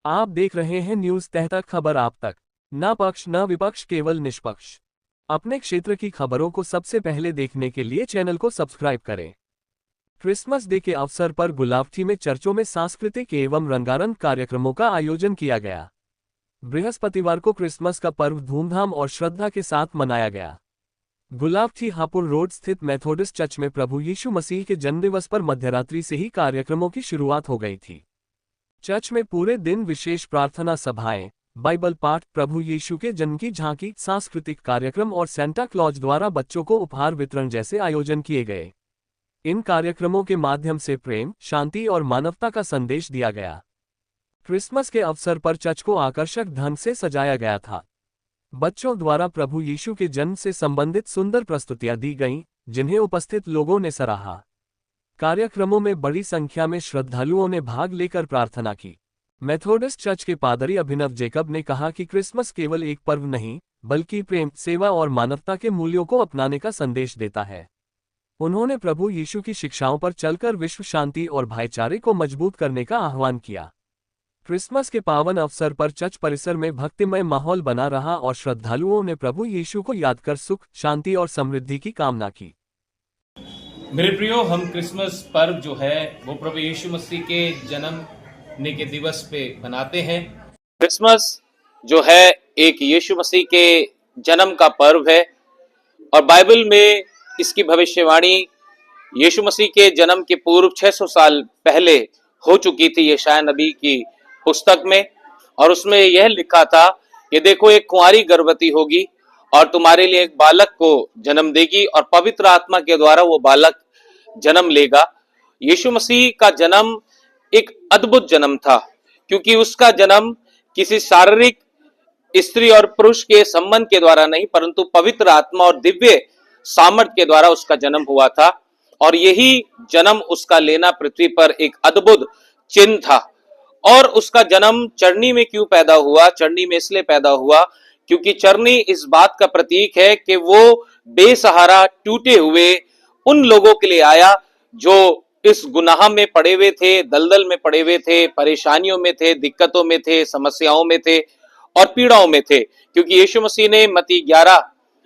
आप देख रहे हैं न्यूज तह तक, खबर आप तक। न पक्ष न विपक्ष, केवल निष्पक्ष। अपने क्षेत्र की खबरों को सबसे पहले देखने के लिए चैनल को सब्सक्राइब करें। क्रिसमस डे के अवसर पर गुलावटी में चर्चों में सांस्कृतिक एवं रंगारंग कार्यक्रमों का आयोजन किया गया। बृहस्पतिवार को क्रिसमस का पर्व धूमधाम और श्रद्धा के साथ मनाया गया। गुलावटी हापुड़ रोड स्थित मेथोडिस्ट चर्च में प्रभु यीशु मसीह के जन्मदिवस पर मध्यरात्रि से ही कार्यक्रमों की शुरुआत हो गई थी। चर्च में पूरे दिन विशेष प्रार्थना सभाएं, बाइबल पाठ, प्रभु यीशु के जन्म की झांकी, सांस्कृतिक कार्यक्रम और सेंटा क्लॉज द्वारा बच्चों को उपहार वितरण जैसे आयोजन किए गए। इन कार्यक्रमों के माध्यम से प्रेम, शांति और मानवता का संदेश दिया गया। क्रिसमस के अवसर पर चर्च को आकर्षक ढंग से सजाया गया था। बच्चों द्वारा प्रभु यीशु के जन्म से संबंधित सुंदर प्रस्तुतियां दी गईं, जिन्हें उपस्थित लोगों ने सराहा। कार्यक्रमों में बड़ी संख्या में श्रद्धालुओं ने भाग लेकर प्रार्थना की। मेथोडिस्ट चर्च के पादरी अभिनव जेकब ने कहा कि क्रिसमस केवल एक पर्व नहीं, बल्कि प्रेम, सेवा और मानवता के मूल्यों को अपनाने का संदेश देता है। उन्होंने प्रभु यीशु की शिक्षाओं पर चलकर विश्व शांति और भाईचारे को मजबूत करने का आह्वान किया। क्रिसमस के पावन अवसर पर चर्च परिसर में भक्तिमय माहौल बना रहा और श्रद्धालुओं ने प्रभु यीशु को याद कर सुख, शांति और समृद्धि की कामना की। मेरे प्रियो, हम क्रिसमस पर्व जो है वो प्रभु यीशु मसीह के जन्मने के दिवस पे मनाते हैं। क्रिसमस जो है एक यीशु मसीह के जन्म का पर्व है और बाइबल में इसकी भविष्यवाणी यीशु मसीह के जन्म के पूर्व 600 साल पहले हो चुकी थी यशायाह नबी की पुस्तक में। और उसमें यह लिखा था कि देखो, एक कुंवारी गर्भवती होगी और तुम्हारे लिए एक बालक को जन्म देगी और पवित्र आत्मा के द्वारा वो बालक जन्म लेगा। यीशु मसीह का जन्म एक अद्भुत जन्म था, क्योंकि उसका जन्म किसी शारीरिक स्त्री और पुरुष के संबंध के द्वारा नहीं, परंतु पवित्र आत्मा और दिव्य सामर्थ के द्वारा उसका जन्म हुआ था। और यही जन्म उसका लेना पृथ्वी पर एक अद्भुत चिन्ह था। और उसका जन्म चरनी में क्यों पैदा हुआ? चरनी में इसलिए पैदा हुआ क्योंकि चरनी इस बात का प्रतीक है कि वो बेसहारा, टूटे हुए उन लोगों के लिए आया जो इस गुनाह में पड़े हुए थे, दलदल में पड़े हुए थे, परेशानियों में थे, दिक्कतों में थे, समस्याओं में थे और पीड़ाओं में थे। क्योंकि यीशु मसीह ने मत्ती 11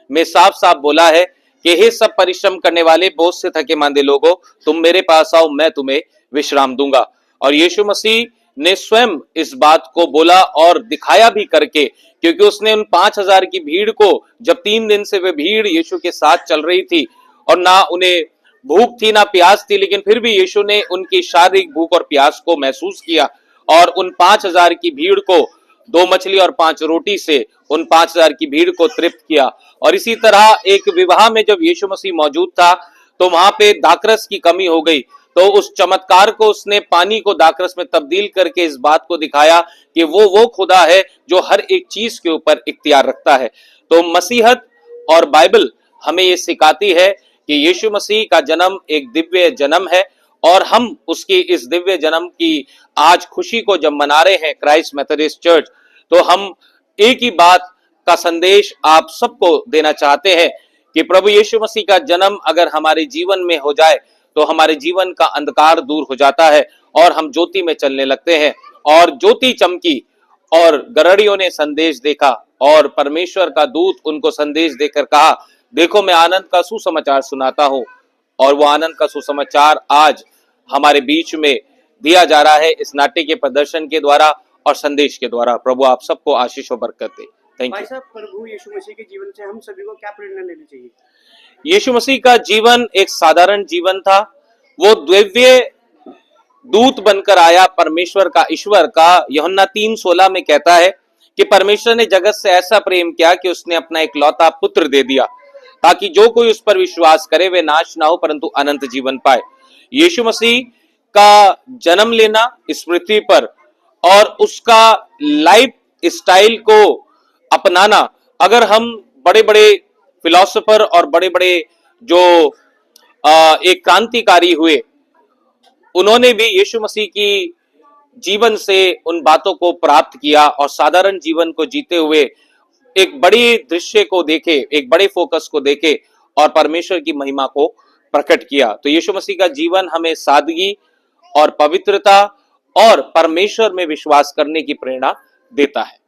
में साफ साफ बोला है कि हे सब परिश्रम करने वाले, बोझ से थके मांदे लोगों, तुम मेरे पास आओ, मैं तुम्हें विश्राम दूंगा। और यीशु मसीह ने स्वयं इस बात को बोला और दिखाया भी करके, क्योंकि उसने उन 5000 की भीड़ को, जब 3 दिन से वे भीड़ यीशु के साथ चल रही थी और ना उन्हें भूख थी ना प्यास थी, लेकिन फिर भी यीशु ने उनकी शारीरिक भूख और प्यास को महसूस किया और उन 5000 की भीड़ को 2 मछली और 5 रोटी से उन 5000 की भीड़ को तृप्त किया। और इसी तरह एक विवाह में जब यीशु मसीह मौजूद था तो वहां पे दाखरस की कमी हो गई, तो उस चमत्कार को उसने पानी को दाखरस में तब्दील करके इस बात को दिखाया कि वो खुदा है जो हर एक चीज के ऊपर इख्तियार रखता है। तो मसीहत और बाइबल हमें ये सिखाती है कि यीशु मसीह का जन्म एक दिव्य जन्म है और हम उसकी इस दिव्य जन्म की आज खुशी को जब मना रहे हैं क्राइस्ट मेथोडिस्ट चर्च, तो हम एक ही बात का संदेश आप सबको देना चाहते हैं कि प्रभु यीशु मसीह का जन्म अगर हमारे जीवन में हो जाए तो हमारे जीवन का अंधकार दूर हो जाता है और हम ज्योति में चलने लगते हैं। और ज्योति चमकी और गड़रियों ने संदेश देखा और परमेश्वर का दूत उनको संदेश देकर कहा, देखो मैं आनंद का सुसमाचार सुनाता हूं। और वो आनंद का सुसमाचार आज हमारे बीच में दिया जा रहा है इस नाट्य के प्रदर्शन के द्वारा और संदेश के द्वारा। प्रभु आप सबको आशीष और बरकत दे। Thank you. प्रभु यीशु मसीह के जीवन से हम सभी को क्या प्रेरणा लेनी चाहिए? यीशु मसीह का जीवन एक साधारण जीवन था। वो दिव्य दूत बनकर आया परमेश्वर का, ईश्वर का। यूहन्ना 3:16 में कहता है कि परमेश्वर ने जगत से ऐसा प्रेम किया कि उसने अपना इकलौता पुत्र दे दिया, ताकि जो कोई उस पर विश्वास करे वे नाश ना हो परंतु अनंत जीवन पाए। यीशु मसीह का जन्म लेना इस पृथ्वी पर और उसका लाइफ स्टाइल को अपनाना, अगर हम बड़े बड़े फिलोसोफर और बड़े बड़े जो एक क्रांतिकारी हुए, उन्होंने भी यीशु मसीह की जीवन से उन बातों को प्राप्त किया और साधारण जीवन को जीते हुए एक बड़ी दृश्य को देखे, एक बड़े फोकस को देखे और परमेश्वर की महिमा को प्रकट किया। तो यीशु मसीह का जीवन हमें सादगी और पवित्रता और परमेश्वर में विश्वास करने की प्रेरणा देता है।